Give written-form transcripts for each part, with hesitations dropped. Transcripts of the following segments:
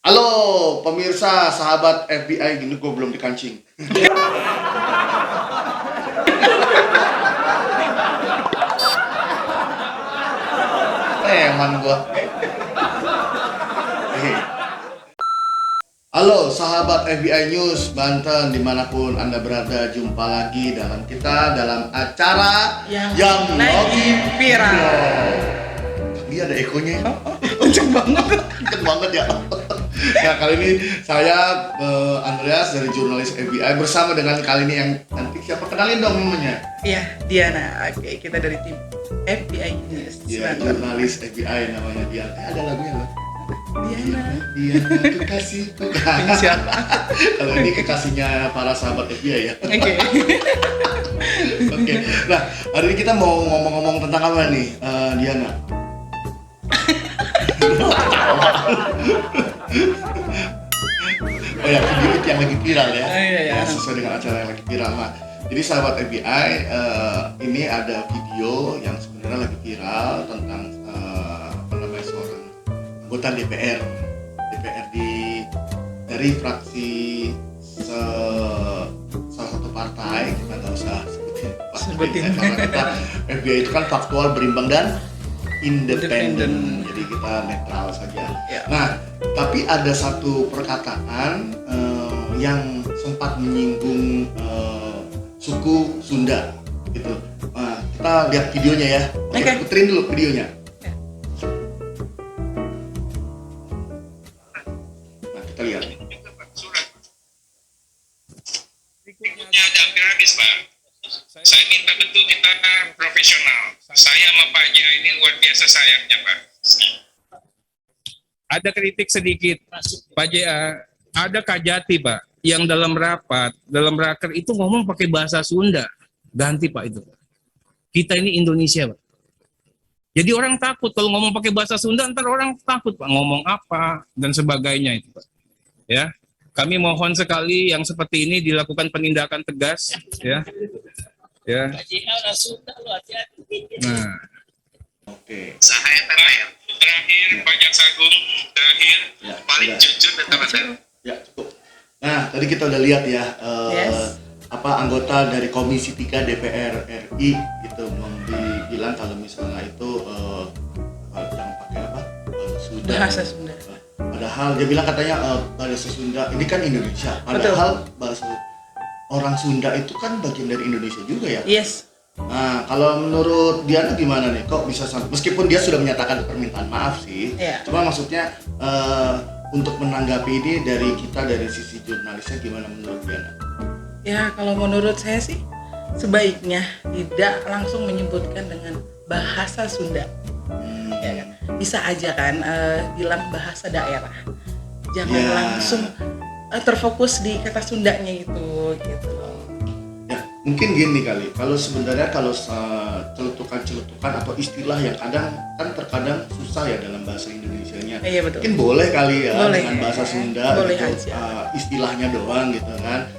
Halo pemirsa, sahabat FBI, gini gue belum dikancing. Eman gue. Halo sahabat FBI News Banten, dimanapun Anda berada, jumpa lagi dalam acara yang lagi viral. Ini ada ekonya. Kenceng banget ya. Nah, kali ini saya Andreas dari jurnalis FBI bersama dengan kali ini yang nanti siapa, kenalin dong namanya. Iya, Diana. Oke, kita dari tim FBI News. Iya, jurnalis FBI namanya Diana. Ada lagunya loh. Diana kekasihku. siapa? Kalau ini kekasihnya para sahabat FBI ya. Oke. Oke. Nah, hari ini kita mau ngomong-ngomong tentang apa nih, Diana? Oh ya, video itu yang lagi viral ya. Oh, iya. Ya, sesuai dengan acara yang lagi viral. Nah, jadi sahabat FBI, ini ada video yang sebenarnya lagi viral tentang seorang anggota DPR dari fraksi salah satu partai, kita nggak usah sebutin karena kita FBI itu kan faktual, berimbang dan independen, jadi kita netral saja. Ya. Nah, tapi ada satu perkataan yang sempat menyinggung suku Sunda gitu. Nah, kita lihat videonya ya. Oke. Puterin dulu videonya. Nah, kita lihat. Berikutnya udah hampir habis, Pak. Saya minta betul kita profesional. Saya sama Pak Jaya ini luar biasa sayangnya, Pak. Ada kritik sedikit, Pak Jaya. Ada Kajati, Pak, yang dalam raker itu ngomong pakai bahasa Sunda. Ganti, Pak, itu. Kita ini Indonesia, Pak. Jadi orang takut kalau ngomong pakai bahasa Sunda, ntar orang takut, Pak, ngomong apa dan sebagainya itu, Pak. Ya. Kami mohon sekali yang seperti ini dilakukan penindakan tegas, ya. Ya. Nah. Oke. Saya terakhir Pak Jaksagung, terakhir Ya, paling sudah. jujur dan teman-teman. Ya, cukup. Nah, tadi kita udah lihat ya, Yes. anggota dari Komisi 3 DPR RI gitu bilang kalau misalnya itu yang pakai apa? Bahasa Sunda. Padahal dia bilang katanya bahasa Sunda ini kan Indonesia. Padahal bahasa orang Sunda itu kan bagian dari Indonesia juga ya. Yes. Nah, kalau menurut Diana gimana nih? Kok bisa meskipun dia sudah menyatakan permintaan maaf sih, Iya. cuma maksudnya untuk menanggapi ini dari kita dari sisi jurnalisnya gimana menurut Diana? Ya, kalau menurut saya sih sebaiknya tidak langsung menyebutkan dengan bahasa Sunda. Ya kan? Bisa aja kan bilang bahasa daerah. Jangan Ya. langsung terfokus di kata Sundanya gitu. Ya, mungkin gini kali. Kalau sebenarnya celetukan atau istilah yang terkadang susah ya dalam bahasa Indonesianya. Iya, betul. Mungkin boleh kali ya Boleh. dengan bahasa Sunda Boleh gitu, aja. istilahnya doang gitu kan.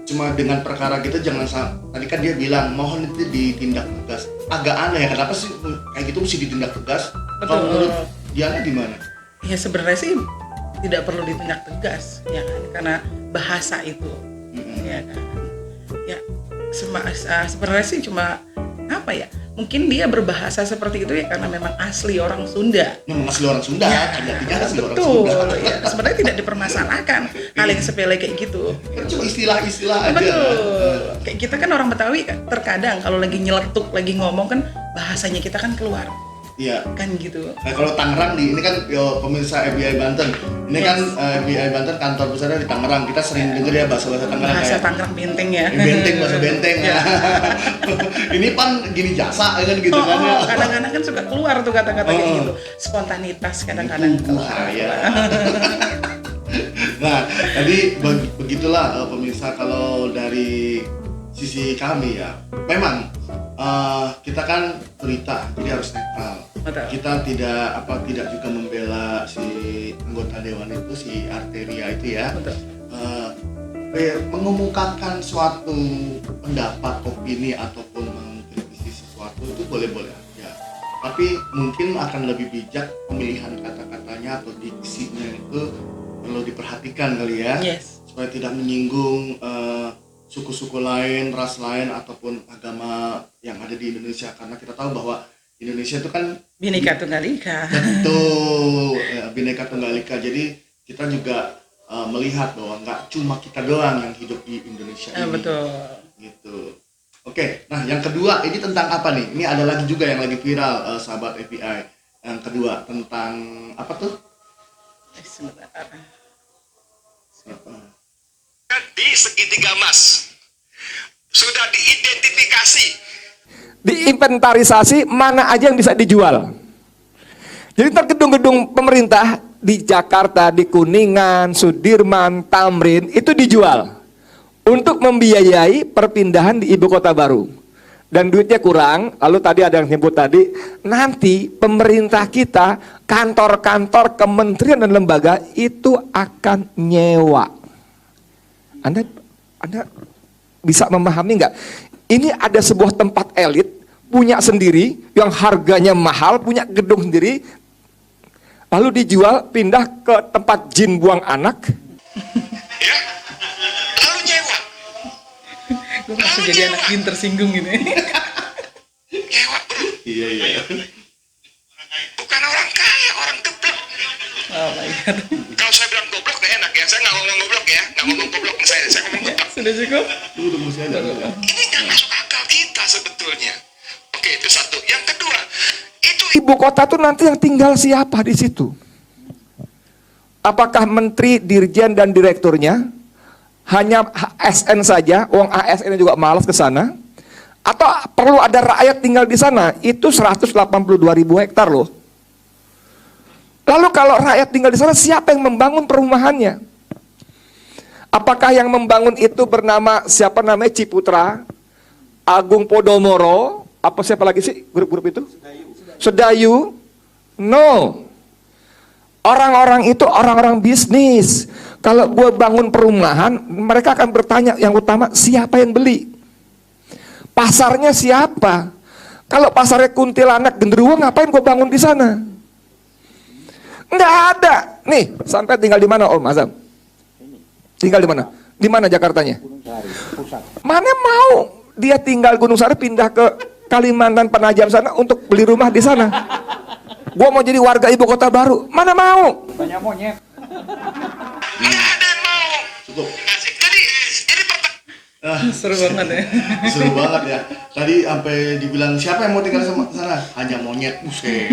Cuma dengan perkara gitu jangan tadi kan dia bilang mohon itu ditindak tegas. Agak aneh ya, kenapa sih kayak gitu mesti ditindak tegas? Betul. Kalau menurut Diana gimana? Ya sebenarnya sih tidak perlu ditindak tegas ya kan, karena bahasa itu. Ya kan. Ya sebenarnya sih cuma apa ya? Mungkin dia berbahasa seperti itu ya karena memang asli orang Sunda. Memang asli orang Sunda, Ya, Kajatinya asli orang betul. Sunda. Ya, sebenarnya tidak dipermasalahkan hal yang sepele kayak gitu. Kan cuma istilah-istilah aja. Betul. Kayak kita kan orang Betawi terkadang kalau lagi nyeletuk, lagi ngomong kan bahasanya kita kan keluar. Iya. Kan gitu. Nah, kalau Tangerang ini kan pemirsa FBI Banten. Ini kan FBI Banten kantor pusatnya di Tangerang. Kita sering dengar ya bahasa-bahasa Tangerang Bahasa kayak Tangerang benteng ya. benteng, bahasa benteng ya. Ini pan gini jasa kan gitu kan ya. Kadang-kadang kan suka keluar tuh kata-kata kayak gitu. Spontanitas kadang-kadang keluar. Ya. Nah, tadi begitulah pemirsa kalau dari sisi kami ya. Memang kita kan berita, jadi harus netral. Betul. Kita tidak juga membela si anggota dewan itu, si Arteria itu ya. Betul. Mengemukakan suatu pendapat, opini ataupun mengkritisi sesuatu itu boleh-boleh aja. Tapi mungkin akan lebih bijak pemilihan kata-katanya atau diksinya itu perhatikan kali ya, Yes. supaya tidak menyinggung suku-suku lain, ras lain ataupun agama yang ada di Indonesia, karena kita tahu bahwa Indonesia itu kan Bhinneka Tunggal Ika. betul ya, Bhinneka Tunggal Ika. Jadi kita juga melihat bahwa nggak cuma kita doang yang hidup di Indonesia ini. Betul. Gitu. Oke, nah yang kedua ini tentang apa nih? Ini ada lagi juga yang lagi viral, sahabat API. Yang kedua tentang apa tuh? Sebentar. Di segitiga emas sudah diidentifikasi, diinventarisasi mana aja yang bisa dijual. Jadi gedung-gedung pemerintah di Jakarta, di Kuningan, Sudirman, Tamrin itu dijual untuk membiayai perpindahan di ibu kota baru. Dan duitnya kurang. Lalu tadi ada yang nyebut tadi, nanti pemerintah kita, kantor-kantor, kementerian dan lembaga itu akan nyewa. Anda bisa memahami nggak? Ini ada sebuah tempat elit punya sendiri yang harganya mahal, punya gedung sendiri, lalu dijual pindah ke tempat jin buang anak. ya, lalu nyewa, Gue masih jadi anak jin tersinggung gitu. nyewa bro, Iya. bukan orang kaya, orang geblek. Oh my god. Kalau saya bilang goblok gak enak ya, saya nggak ngomong goblok ya, nggak ngomong goblok saya ngomong geblek. Sudah cukup? Udah masih ada. Ini nggak masuk akal kita sebetulnya. Oke, itu satu. Yang kedua, itu Ibu kota tuh nanti yang tinggal siapa di situ? Apakah menteri, dirjen dan direkturnya? Hanya ASN saja, uang ASN juga malas ke sana? Atau perlu ada rakyat tinggal di sana? Itu 182.000 hektar loh. Lalu kalau rakyat tinggal di sana, siapa yang membangun perumahannya? Apakah yang membangun itu bernama siapa namanya Ciputra, Agung Podomoro, apa siapa lagi sih grup-grup itu? Sedayu? No. Orang-orang itu orang-orang bisnis. Kalau gue bangun perumahan, mereka akan bertanya yang utama siapa yang beli? Pasarnya siapa? Kalau pasarnya kuntilanak, genderuwo, ngapain gue bangun di sana? Nggak ada. Nih, sampai tinggal di mana Om Azam? Tinggal di mana? Di mana Jakartanya? Mana mau dia tinggal Gunung Sari pindah ke Kalimantan Penajam sana untuk beli rumah di sana? Gua mau jadi warga ibu kota baru. Mana mau? nggak ada yang mau. Cukup. Jadi Seru banget ya. Seru banget ya. Tadi sampai dibilang siapa yang mau tinggal sama sana? Hanya monyet. Buset.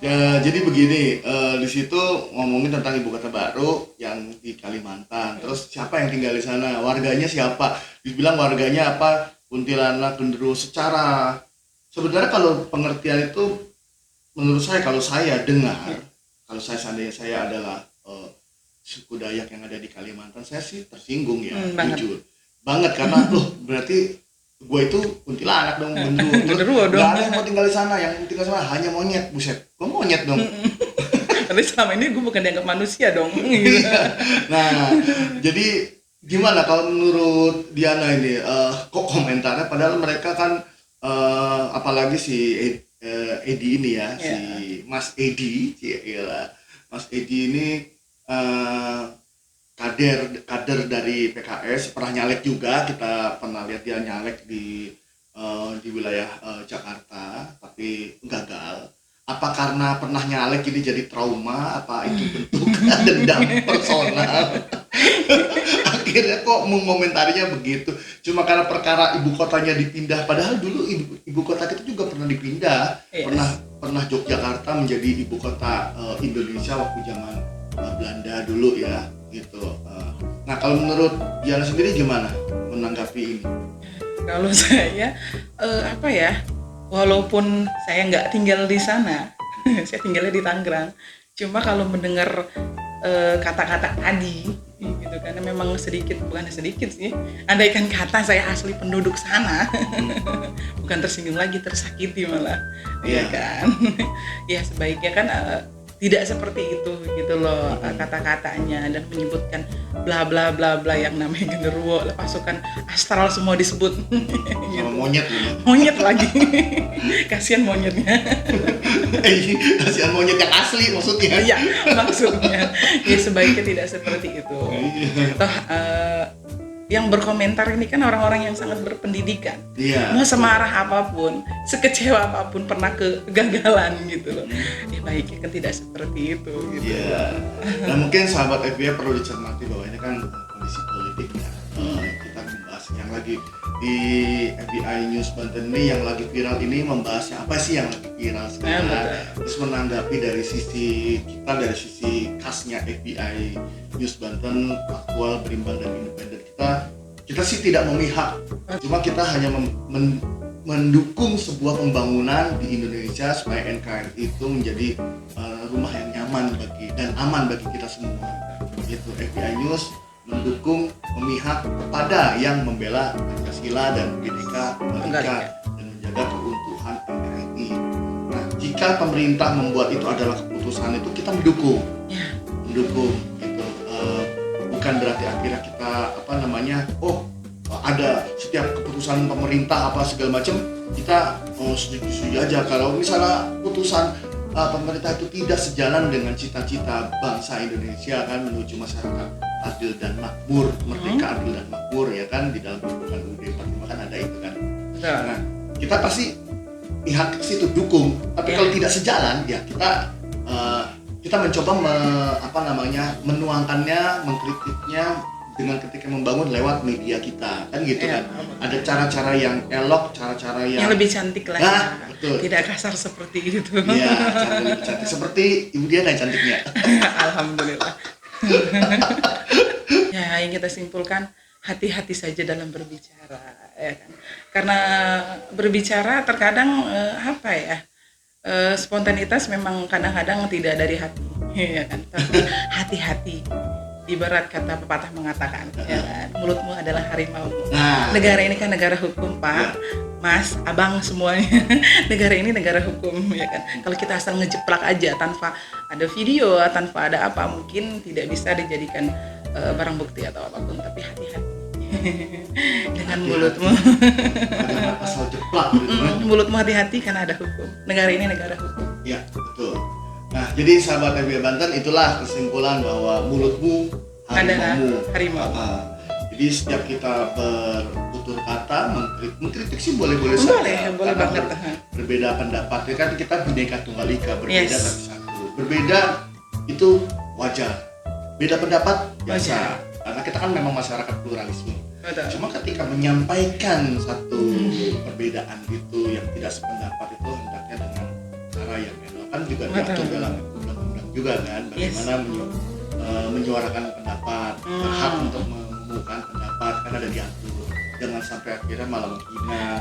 Ya, jadi begini, di situ ngomongin tentang ibu kota baru yang di Kalimantan. Terus siapa yang tinggal di sana? Warganya siapa? Dibilang warganya apa? Kuntilanak, genderuwo. Secara sebenarnya kalau pengertian itu menurut saya, kalau saya dengar, kalau saya seandainya saya adalah suku Dayak yang ada di Kalimantan, saya sih tersinggung ya, Banget. jujur banget, karena loh berarti gue itu kuntilanak dong, Genderuwo dong. Gak ada yang mau tinggal di sana, yang tinggal di sana hanya monyet. Buset, gue monyet dong. Tapi selama ini gue bukan dianggap manusia dong. Gitu. Nah, jadi gimana kalau menurut Diana ini, kok komentarnya padahal mereka kan apalagi si Edi ini ya, si Mas Edi, Mas Edi ini kader dari PKS, pernah nyalek juga, kita pernah lihat dia nyalek di wilayah Jakarta, tapi gagal. Apa karena pernah nyalek ini jadi trauma? Apa itu bentuk dendam personal? Akhirnya kok mengomentarinya begitu? Cuma karena perkara ibu kotanya dipindah, padahal dulu ibu kota kita juga pernah dipindah, pernah Yogyakarta menjadi ibu kota Indonesia waktu zaman Belanda dulu ya, gitu. Nah, kalau menurut Diana sendiri gimana menanggapi ini? Kalau saya apa ya? Walaupun saya nggak tinggal di sana, saya tinggalnya di Tangerang. Cuma kalau mendengar kata-kata tadi, gitu karena memang bukan sedikit sih. Andaikan kata saya asli penduduk sana, bukan tersinggung lagi, tersakiti malah, ya kan? Ya sebaiknya kan tidak seperti itu gitu loh kata-katanya, dan menyebutkan bla bla bla bla yang namanya genderuwo, pasukan astral semua disebut. Sama monyet gitu. Monyet lagi. Kasihan monyetnya. Kasihan monyet yang asli maksudnya. Iya, maksudnya ya sebaiknya tidak seperti itu. Toh yang berkomentar ini kan orang-orang yang sangat berpendidikan. Iya. Mau semarah apapun, sekecewa apapun pernah kegagalan gitu loh. Ya baiknya kan tidak seperti itu gitu. Iya. Nah mungkin sahabat FBI perlu dicermati bahwa ini kan kondisi politik ya. Kita membahas yang lagi di FBI News Banten ini yang lagi viral ini membahasnya apa sih yang lagi viral sekarang. Terus menanggapi dari sisi kita, dari sisi khasnya FBI News Banten, aktual, berimbang dan independen, kita sih tidak memihak, cuma kita hanya mendukung sebuah pembangunan di Indonesia supaya NKRI itu menjadi rumah yang nyaman dan aman bagi kita semua. Gitu. FBI News mendukung, memihak kepada yang membela Pancasila dan Bhinneka Tunggal Ika dan menjaga keutuhan NKRI. Nah, jika pemerintah membuat itu adalah keputusan itu, kita mendukung, mendukung. Gitu. Bukan berarti akhirnya kita ada setiap keputusan pemerintah apa segala macam kita setuju aja. Kalau misalnya putusan pemerintah itu tidak sejalan dengan cita-cita bangsa Indonesia kan menuju masyarakat adil dan makmur, merdeka, adil dan makmur ya kan, di dalam bukan UUD 45 kan ada itu kan. Nah, kita pasti pihak ke situ dukung. Tapi kalau tidak sejalan ya kita mencoba menuangkannya, mengkritiknya dengan ketika membangun lewat media kita kan gitu kan. Ada cara-cara yang elok, cara-cara yang lebih cantik lah. Nah, betul. Tidak kasar seperti itu. Iya, cara lebih cantik seperti Ibu Diana yang cantiknya. Alhamdulillah. Ya, yang kita simpulkan hati-hati saja dalam berbicara ya kan. Karena berbicara terkadang spontanitas memang kadang-kadang tidak dari hati ya kan. Tapi hati-hati. Ibarat kata pepatah mengatakan, ya kan, mulutmu adalah harimau. Negara ini kan negara hukum, Pak, Mas, Abang semuanya. Negara ini negara hukum, ya kan. Kalau kita asal ngejeplak aja tanpa ada video, tanpa ada apa, mungkin tidak bisa dijadikan barang bukti atau apapun. Tapi hati-hati dengan mulutmu. Jangan asal jeplak gitu kan. Mulutmu hati-hati karena ada hukum. Negara ini negara hukum. Iya, betul. Nah, jadi sahabat FBI Banten, itulah kesimpulan bahwa mulutmu harimau. Jadi setiap kita bertutur kata, mengkritik sih boleh-boleh saja. Boleh banget. Berbeda pendapat, ya kan kita Bhinneka Tunggal Ika, berbeda tapi satu. Berbeda itu wajar. Beda pendapat biasa. Karena kita kan memang masyarakat pluralisme. Cuma ketika menyampaikan satu perbedaan itu yang tidak sependapat itu hendaknya dengan cara yang kan juga diatur dalam undang-undang juga kan, bagaimana menyuarakan pendapat, hak untuk mengumumkan pendapat kan ada diatur. Jangan sampai akhirnya malah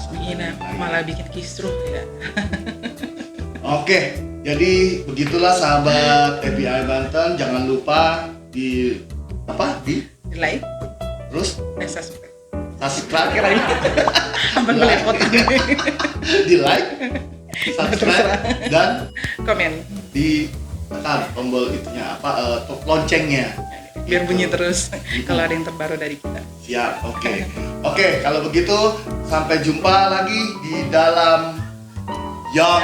menghina, malah bikin kisruh ya. Oke, jadi begitulah sahabat FBI Banten, jangan lupa di like, terus subscribe lagi sampai belepotan di like, subscribe dan komen, di tekan tombol itunya loncengnya biar bunyi terus kalau ada yang terbaru dari kita. Siap, oke, kalau begitu sampai jumpa lagi di dalam yang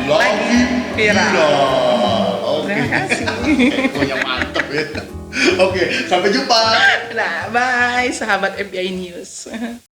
lagi viral. Terima kasih. Pokoknya mantep ya. Oke, sampai jumpa. Nah, bye sahabat FBI News.